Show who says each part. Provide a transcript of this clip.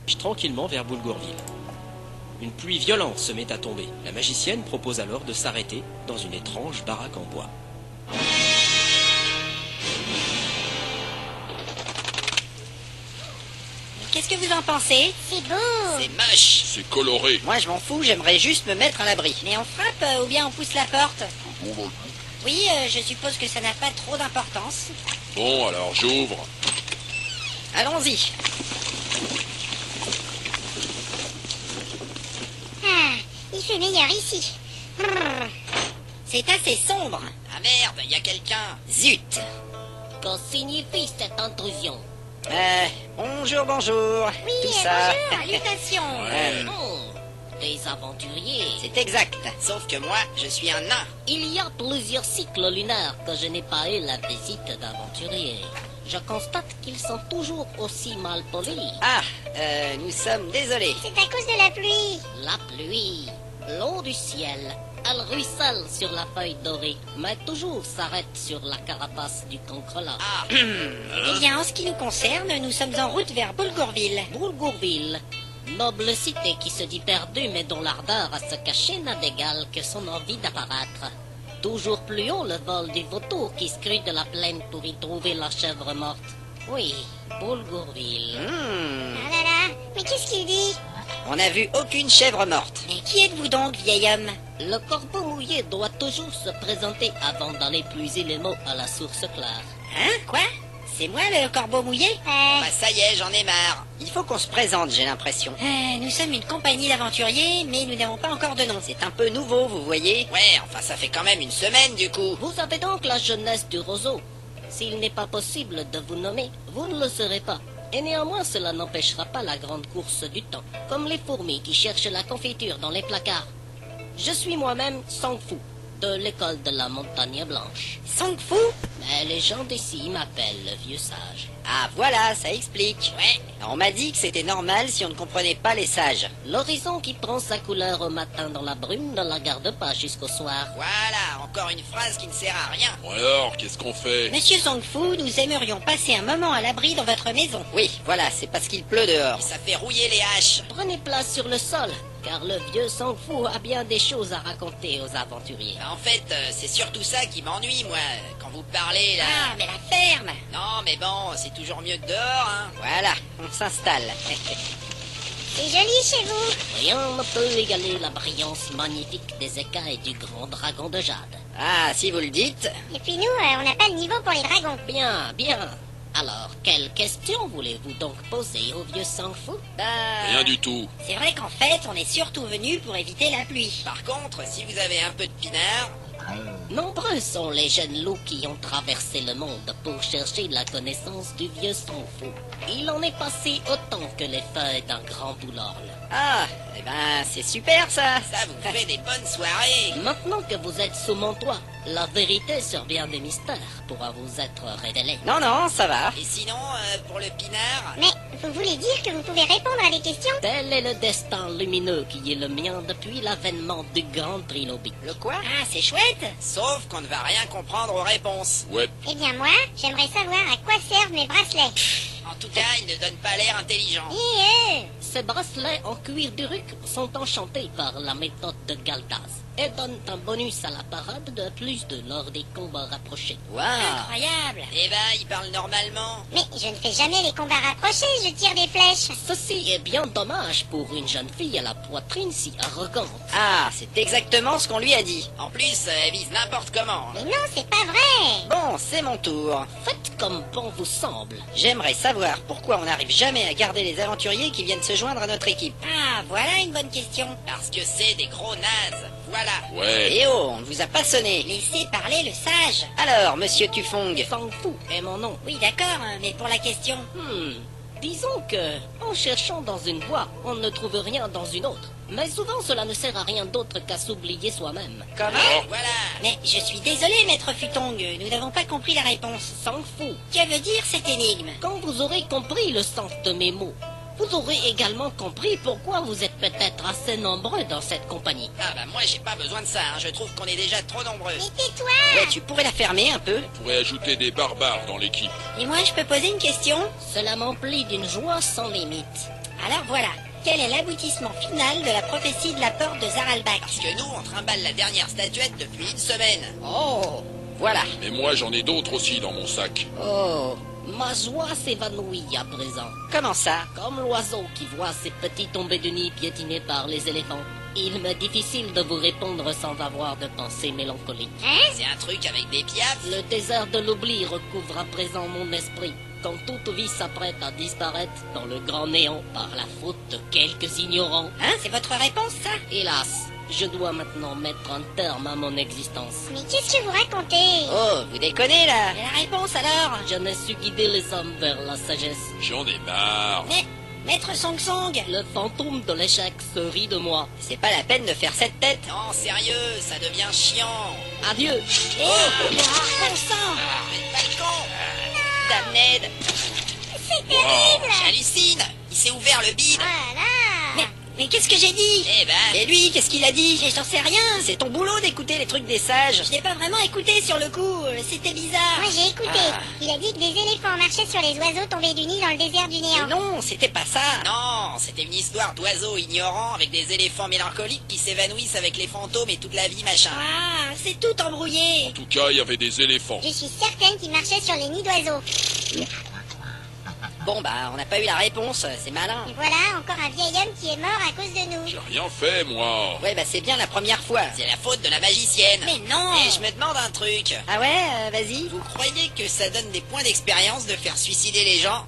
Speaker 1: tranquillement vers Boulgourville. Une pluie violente se met à tomber. La magicienne propose alors de s'arrêter dans une étrange baraque en bois.
Speaker 2: Qu'est-ce que vous en pensez?
Speaker 3: C'est beau.
Speaker 4: C'est moche.
Speaker 5: C'est coloré.
Speaker 4: Moi, je m'en fous, j'aimerais juste me mettre à l'abri.
Speaker 2: Mais on frappe ou bien on pousse la porte? Oui, je suppose que ça n'a pas trop d'importance.
Speaker 5: Bon, alors j'ouvre.
Speaker 4: Allons-y.
Speaker 3: Ah, il fait meilleur ici. Brrr.
Speaker 2: C'est assez sombre.
Speaker 4: Ah merde, y a quelqu'un. Zut.
Speaker 6: Que signifie cette intrusion?
Speaker 4: Bonjour, bonjour.
Speaker 3: Oui,
Speaker 4: Tout ça.
Speaker 3: bonjour.
Speaker 2: Salutations.
Speaker 6: Des aventuriers.
Speaker 4: C'est exact. Sauf que moi, je suis un nain.
Speaker 6: Il y a plusieurs cycles lunaires que je n'ai pas eu la visite d'aventuriers. Je constate qu'ils sont toujours aussi mal polis.
Speaker 4: Ah, nous sommes désolés.
Speaker 3: C'est à cause de la pluie.
Speaker 6: La pluie, l'eau du ciel, elle ruisselle sur la feuille dorée, mais toujours s'arrête sur la carapace du cancrelat.
Speaker 4: Ah,
Speaker 2: Eh bien, en ce qui nous concerne, nous sommes en route vers Boulgourville.
Speaker 6: Boulgourville, noble cité qui se dit perdue mais dont l'ardeur à se cacher n'a d'égal que son envie d'apparaître. Toujours plus haut le vol du vautour qui scrute de la plaine pour y trouver la chèvre morte. Oui, Boulgourville.
Speaker 3: Ah là là, mais qu'est-ce qu'il dit?
Speaker 4: on n'a vu aucune chèvre morte.
Speaker 2: Mais qui êtes-vous donc, vieil homme?
Speaker 6: Le corbeau mouillé doit toujours se présenter avant d'aller puiser les mots à la source claire.
Speaker 2: Hein? Quoi? C'est moi le corbeau mouillé?
Speaker 4: Bah ça y est, j'en ai marre. Il faut qu'on se présente, j'ai l'impression.
Speaker 2: Nous sommes une compagnie d'aventuriers, mais nous n'avons pas encore de nom.
Speaker 4: C'est un peu nouveau, vous voyez. Ouais, enfin ça fait quand même une semaine du coup.
Speaker 6: Vous avez donc la jeunesse du roseau. S'il n'est pas possible de vous nommer, vous ne le serez pas. Et néanmoins, cela n'empêchera pas la grande course du temps, comme les fourmis qui cherchent la confiture dans les placards. Je suis moi-même Sang-Fou, de l'école de la Montagne Blanche.
Speaker 2: Sang-Fou?
Speaker 6: Mais les gens d'ici m'appellent le vieux sage.
Speaker 4: Ah voilà, ça explique. Ouais. On m'a dit que c'était normal si on ne comprenait pas les sages.
Speaker 6: L'horizon qui prend sa couleur au matin dans la brume ne la garde pas jusqu'au soir.
Speaker 4: Voilà, encore une phrase qui ne sert à rien.
Speaker 5: Bon alors, qu'est-ce qu'on fait?
Speaker 2: Monsieur Sang-Fou, nous aimerions passer un moment à l'abri dans votre maison.
Speaker 4: Oui, voilà, c'est parce qu'il pleut dehors. Ça fait rouiller les haches.
Speaker 6: Prenez place sur le sol, car le vieux Sang-Fou a bien des choses à raconter aux aventuriers.
Speaker 4: En fait, c'est surtout ça qui m'ennuie, moi. Quand vous parlez, là...
Speaker 2: Ah, mais la ferme!
Speaker 4: Non, mais bon, c'est toujours mieux que dehors, hein. Voilà, on s'installe.
Speaker 3: C'est joli chez vous.
Speaker 6: Rien ne peut égaler la brillance magnifique des écailles du grand dragon de jade.
Speaker 4: Ah, si vous le dites.
Speaker 3: Et puis nous, on n'a pas le niveau pour les dragons.
Speaker 6: Bien, bien. Alors, quelle question voulez-vous donc poser au vieux Sang-Fou?
Speaker 5: Rien du tout.
Speaker 2: C'est vrai qu'en fait, on est surtout venu pour éviter la pluie.
Speaker 4: Par contre, si vous avez un peu de pinard...
Speaker 6: Nombreux sont les jeunes loups qui ont traversé le monde pour chercher la connaissance du vieux Sang-Fou. Il en est passé autant que les feuilles d'un grand boulogne.
Speaker 4: Ah, eh ben, c'est super, ça. Ça vous fait des bonnes soirées.
Speaker 6: Maintenant que vous êtes sous mon toit, la vérité sur bien des mystères pourra vous être révélée.
Speaker 4: Non, non, ça va. Et sinon, pour le pinard...
Speaker 3: Mais vous voulez dire que vous pouvez répondre à des questions?
Speaker 6: Tel est le destin lumineux qui est le mien depuis l'avènement du grand trilobite.
Speaker 4: Le quoi?
Speaker 2: Ah, c'est chouette!
Speaker 4: Sauf qu'on ne va rien comprendre aux réponses.
Speaker 5: Ouais.
Speaker 3: Eh bien moi, j'aimerais savoir à quoi servent mes bracelets.
Speaker 4: En tout cas, ils ne donnent pas l'air intelligents.
Speaker 6: Ces bracelets en cuir d'Uruk sont enchantés par la méthode de Galdaz et donnent un bonus à la parade de plus de lors des combats rapprochés.
Speaker 4: Waouh.
Speaker 2: Incroyable!
Speaker 4: Eh ben, ils parlent normalement.
Speaker 3: Mais je ne fais jamais les combats rapprochés, je tire des flèches.
Speaker 6: Ceci est bien dommage pour une jeune fille à la poitrine si arrogante.
Speaker 4: Ah, c'est exactement ce qu'on lui a dit. En plus, elle vise n'importe comment.
Speaker 3: Mais non, c'est pas vrai.
Speaker 4: Bon, c'est mon tour.
Speaker 6: Faites comme bon vous semble.
Speaker 4: J'aimerais savoir pourquoi on n'arrive jamais à garder les aventuriers qui viennent se joindre à notre équipe.
Speaker 2: Ah, voilà une bonne question.
Speaker 4: Parce que c'est des gros nazes. Voilà.
Speaker 5: Ouais.
Speaker 4: Eh oh, on ne vous a pas sonné.
Speaker 2: Laissez parler le sage.
Speaker 4: Alors, monsieur Tufong.
Speaker 6: Sang-Fou est mon nom.
Speaker 2: Oui, d'accord, mais pour la question...
Speaker 6: Disons que, en cherchant dans une voie, on ne trouve rien dans une autre. Mais souvent, cela ne sert à rien d'autre qu'à s'oublier soi-même.
Speaker 4: Comment? Voilà.
Speaker 2: Mais je suis désolé, maître Futong, nous n'avons pas compris la réponse.
Speaker 6: Sang-Fou.
Speaker 2: Que veut dire cette énigme?
Speaker 6: Quand vous aurez compris le sens de mes mots, vous aurez également compris pourquoi vous êtes peut-être assez nombreux dans cette compagnie.
Speaker 4: Ah bah moi j'ai pas besoin de ça, hein. Je trouve qu'on est déjà trop nombreux.
Speaker 3: Mais tais-toi.
Speaker 4: Ouais, tu pourrais la fermer un peu?
Speaker 5: On pourrait ajouter des barbares dans l'équipe.
Speaker 2: Et moi, je peux poser une question?
Speaker 6: Cela m'emplit d'une joie sans limite.
Speaker 2: Alors voilà, quel est l'aboutissement final de la prophétie de la porte de Zaralbach?
Speaker 4: Parce que nous on trimballe la dernière statuette depuis une semaine. Oh, voilà.
Speaker 5: Mais moi j'en ai d'autres aussi dans mon sac.
Speaker 6: Oh, ma joie s'évanouit à présent.
Speaker 4: Comment ça?
Speaker 6: Comme l'oiseau qui voit ses petits tombés du nid piétinés par les éléphants. Il m'est difficile de vous répondre sans avoir de pensée mélancolique.
Speaker 4: C'est un truc avec des piafs?
Speaker 6: Le désert de l'oubli recouvre à présent mon esprit, quand toute vie s'apprête à disparaître dans le grand néant par la faute de quelques ignorants.
Speaker 2: Hein, c'est votre réponse, ça?
Speaker 6: Hélas, je dois maintenant mettre un terme à mon existence.
Speaker 3: Mais qu'est-ce que vous racontez?
Speaker 4: Oh, vous déconnez là?
Speaker 2: Et la réponse, alors?
Speaker 6: Je n'ai su guider les hommes vers la sagesse.
Speaker 5: J'en ai marre.
Speaker 2: Mais, Maître Song Song!
Speaker 6: Le fantôme de l'échec se rit de moi.
Speaker 4: C'est pas la peine de faire cette tête. Non, sérieux, ça devient chiant.
Speaker 6: Adieu.
Speaker 2: Oh, bon sang!
Speaker 4: Faites pas le con. Damned.
Speaker 3: C'est terrible.
Speaker 4: J'hallucine. Il s'est ouvert le bide.
Speaker 3: Ah là.
Speaker 2: Mais qu'est-ce que j'ai dit?
Speaker 4: Eh ben, et lui, qu'est-ce qu'il a dit?
Speaker 2: Mais j'en sais rien!
Speaker 4: C'est ton boulot d'écouter les trucs des sages.
Speaker 2: Je n'ai pas vraiment écouté sur le coup, c'était bizarre.
Speaker 3: Moi j'ai écouté. Il a dit que des éléphants marchaient sur les oiseaux tombés du nid dans le désert du
Speaker 4: Mais
Speaker 3: néant.
Speaker 4: non, c'était pas ça. Non, c'était une histoire d'oiseaux ignorants avec des éléphants mélancoliques qui s'évanouissent avec les fantômes et toute la vie, machin.
Speaker 2: Ah, c'est tout embrouillé.
Speaker 5: En tout cas, il y avait des éléphants.
Speaker 3: Je suis certaine qu'ils marchaient sur les nids d'oiseaux.
Speaker 4: Bon bah, on n'a pas eu la réponse, c'est malin.
Speaker 3: Et voilà, encore un vieil homme qui est mort à cause de nous.
Speaker 5: J'ai rien fait, moi.
Speaker 4: Ouais bah c'est bien la première fois. C'est la faute de la magicienne.
Speaker 2: Mais non!
Speaker 4: Et je me demande un truc. Ah ouais, vas-y. Vous croyez que ça donne des points d'expérience de faire suicider les gens?